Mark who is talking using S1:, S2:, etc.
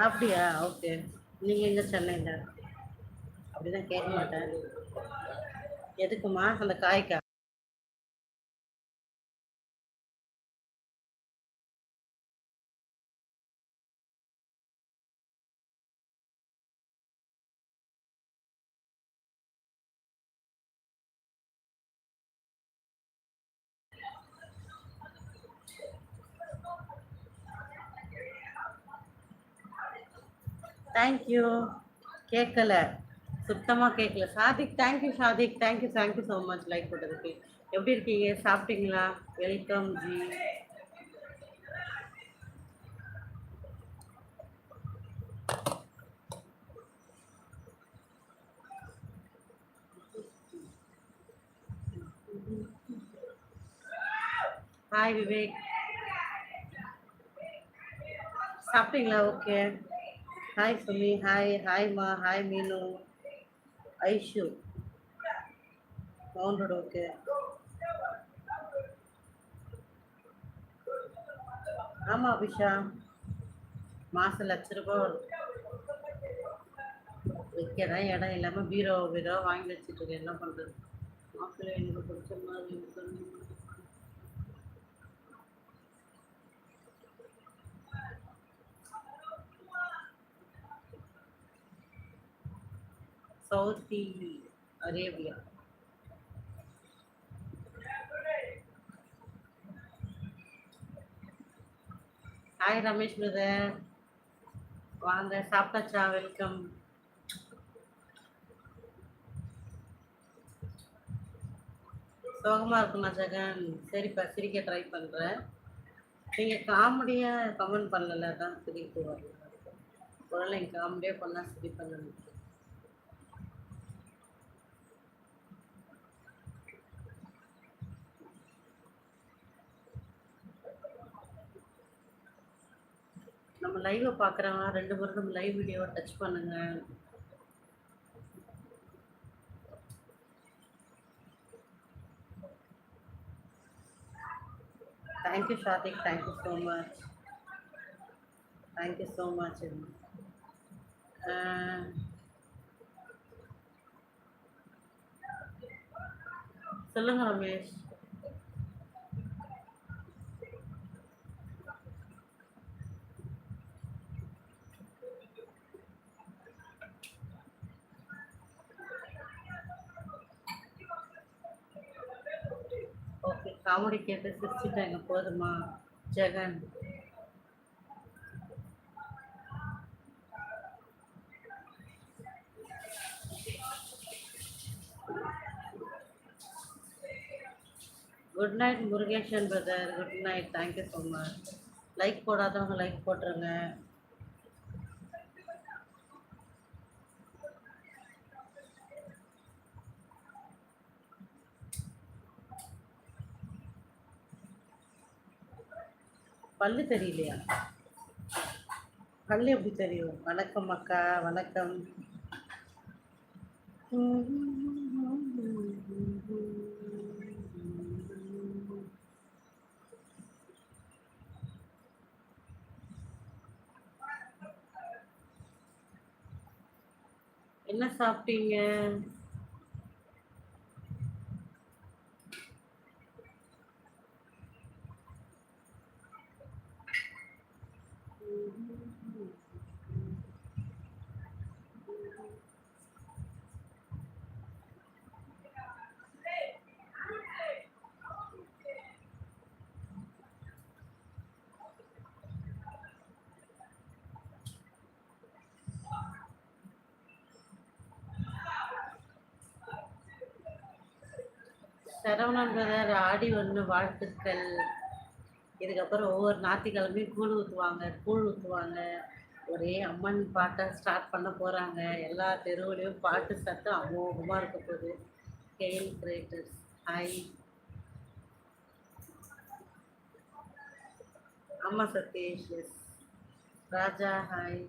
S1: அப்படியா? ஓகே. நீங்க எங்க சென்னையில? அப்படிதான் கேட்க மாட்டேன். எதுக்குமா? அந்த காய்க்கா? தேங்க்யூ. கேட்கல. சுத்தமா கேட்கல. Sadiq thank you Sadiq. Thank you so much like போட்டதுக்கு. எப்படி இருக்கீங்க? சாப்பிட்டீங்களா? வெல்கம் ஜி. ஹாய் விவேக். சாப்பிட்டீங்களா? ஓகே. ஹாய் சுமி. ஹாய்மா. Hi Meenu. Aishu. Counted okay. ஆமா அபிஷா. மாசம் ₹1,00,000 வரும். வைக்கதான் இடம் இல்லாம பீரோ வாங்கி வச்சுட்டு இருக்கேன். என்ன பண்றது? மாப்பிள்ளை எனக்கு பிடிச்ச மாதிரி Saudi Arabia. Hi Ramesh brother. வாங்க சாப்பிட்டாச்சா? வெல்கம். சோகமா இருக்குமா ஜெகன்? சரிப்பா, சிரிக்க ட்ரை பண்றேன். நீங்க காமெடியா கமெண்ட் பண்ணல, தான் சிரிப்பு வரல. ஒருவேளை நீங்க காமெடியா பண்ணா சிரிப்பேன்னு. நம்ம லைவை பார்க்குறவங்க 2 பேரும் நம்ம லைவ் வீடியோவை டச் பண்ணுங்க. Thank you Shadiq. Thank you so much. Thank you so much. சொல்லுங்க ரமேஷ். ஓகே, காமெடி கேட்டு சிரிச்சுட்டாங்க போதுமா Jagan? Good night Murugeshan brother. Good night. Thank you so much. Like போடாதவங்க லைக் போட்டுருங்க. பல்லு தெரியலையா? பல்லு எப்படி தெரியும்? வணக்கம் அக்கா. வணக்கம். என்ன சாப்பிட்டீங்க? சரவணன் பிரதர் ஆடி 1 வாழ்த்துக்கள். இதுக்கப்புறம் ஒவ்வொரு ஞாயிற்றுக்கிழமையும் கூழ் ஊற்றுவாங்க. ஒரே அம்மன் பாட்டை ஸ்டார்ட் பண்ண போகிறாங்க. எல்லா தெருவுலையும் பாட்டு சத்தம் அமோகமாக இருக்க போகுது. KL creators hi. ஆமாம் சதீஷ். எஸ் ராஜா ஹாய்.